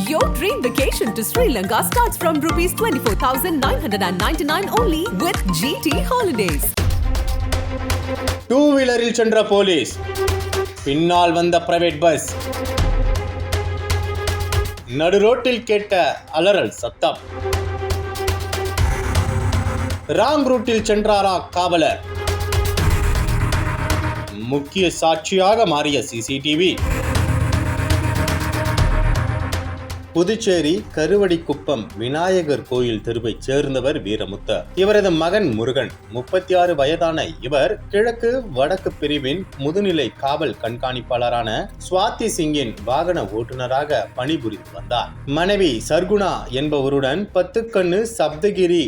Your dream vacation to Sri Lanka starts from rupees 24,999 only with GT Holidays. டூ-வீலரில் சென்ற police, பின்னால் வந்த private bus, நடு ரோட்டில் கேட்ட அலறல் சத்தம். ராங் ரூட்டில் சென்றாரா காவலர்? முக்கிய சாட்சியாக மாறிய சிசிடிவி. புதுச்சேரி கருவடிக்குப்பம் விநாயகர் கோயில் தெருவைச் சேர்ந்தவர் வீரமுத்து. இவரது மகன் முருகன். 36 வயதான இவர் கிழக்கு வடக்கு பிரிவின் முதுநிலை காவல் கண்காணிப்பாளரான சுவாதி சிங்கின் வாகன ஓட்டுநராக பணிபுரிந்து வந்தார். மனைவி சர்குணா என்பவருடன் பத்துக்கண்ணு சப்தகிரி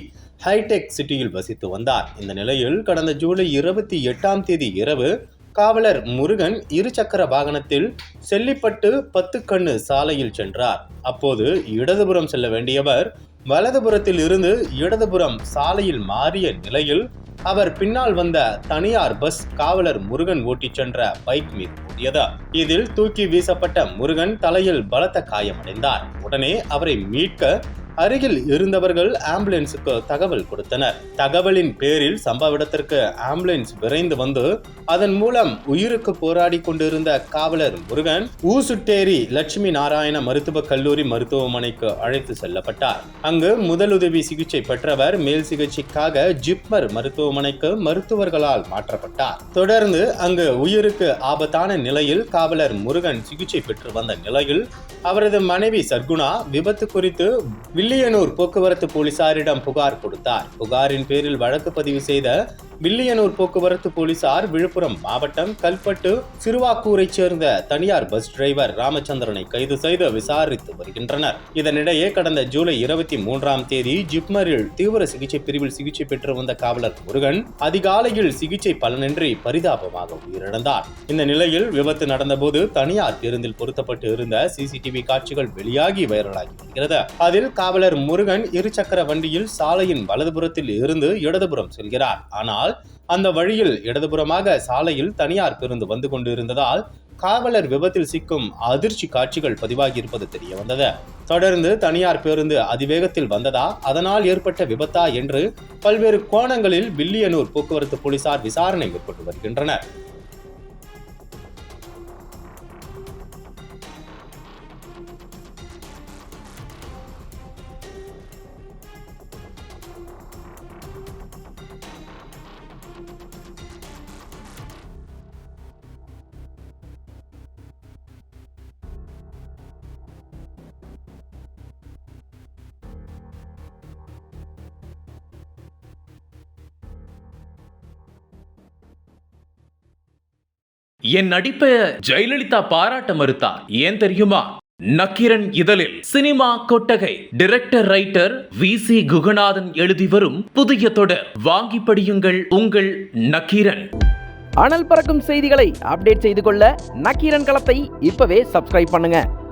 ஹைடெக் சிட்டியில் வசித்து வந்தார். இந்த நிலையில் கடந்த ஜூலை 28 இரவு காவலர் முருகன் இருசக்கர வாகனத்தில் செல்லிப்பட்டு பத்துக்கண்ணு சாலையில் சென்றார். அப்போது இடதுபுறம் செல்ல வேண்டியவர் வலதுபுறத்தில் இருந்து இடதுபுறம் சாலையில் மாறிய நிலையில் அவர் பின்னால் வந்த தனியார் பஸ் காவலர் முருகன் ஓட்டிச் சென்ற பைக் மீது மோதியது. இதில் தூக்கி வீசப்பட்ட முருகன் தலையில் பலத்த காயமடைந்தார். உடனே அவரை மீட்க அருகில் இருந்தவர்கள் ஆம்புலன்ஸுக்கு தகவல் கொடுத்தனர். தகவலின் பேரில் சம்பவ இடத்திற்கு ஆம்புலன்ஸ் விரைந்து வந்து அதன் மூலம் உயிருக்கு போராடி கொண்டிருந்த காவலர் முருகன் ஊசுட்டேரி லட்சுமி நாராயண மருத்துவக் கல்லூரி மருத்துவமனைக்கு அழைத்து செல்லப்பட்டார். அங்கு முதலுதவி சிகிச்சை பெற்றவர் மேல் சிகிச்சைக்காக ஜிப்மர் மருத்துவமனைக்கு மருத்துவர்களால் மாற்றப்பட்டார். தொடர்ந்து அங்கு உயிருக்கு ஆபத்தான நிலையில் காவலர் முருகன் சிகிச்சை பெற்று வந்த நிலையில் அவரது மனைவி சர்குணா விபத்து குறித்து வில்லியனூர் போக்குவரத்து போலீசாரிடம் புகார் கொடுத்தார். புகாரின் பேரில் வழக்கு பதிவு செய்த வில்லியனூர் போக்குவரத்து போலீசார் விழுப்புரம் மாவட்டம் கல்பட்டு சிறுவாக்கூரைச் சேர்ந்த தனியார் பஸ் டிரைவர் ராமச்சந்திரனை கைது செய்து விசாரித்து வருகின்றனர். இதனிடையே கடந்த ஜூலை 23 ஜிப்மரில் தீவிர சிகிச்சை பிரிவில் சிகிச்சை பெற்று வந்த காவலர் முருகன் அதிகாலையில் சிகிச்சை பலனின்றி பரிதாபமாக உயிரிழந்தார். இந்த நிலையில் விபத்து நடந்தபோது தனியார் பேருந்தில் பொருத்தப்பட்டு இருந்த சிசிடிவி காட்சிகள் வெளியாகி வைரலாகி வருகிறது. அதில் காவலர் முருகன் இருசக்கர வண்டியில் சாலையின் வலதுபுறத்தில் இருந்து இடதுபுறம் செல்கிறார். ஆனால் அந்த வழியில் இடதுபுறமாக சாலையில் தனியார் பேருந்து வந்து கொண்டிருந்ததால் காவலர் விபத்தில் சிக்கும் அதிர்ச்சி காட்சிகள் பதிவாகி இருப்பது தெரிய வந்தது. தொடர்ந்து தனியார் பேருந்து அதிவேகத்தில் வந்ததா, அதனால் ஏற்பட்ட விபத்தா என்று பல்வேறு கோணங்களில் வில்லியனூர் போக்குவரத்து போலீசார் விசாரணை மேற்கொண்டு வருகின்றனர். என் நடிப்பை ஜெயலலிதா பாராட்ட மறுத்தார். ஏன் தெரியுமா? நக்கீரன் இதழில் சினிமா கொட்டகை டைரக்டர் ரைட்டர் VC குகநாதன் எழுதி வரும் புதிய தொடர் வாங்கி படியுங்கள் உங்கள் நக்கீரன். அனல் பறக்கும் செய்திகளை அப்டேட் செய்து கொள்ள நக்கீரன் களத்தை இப்பவே சப்ஸ்கிரைப் பண்ணுங்க.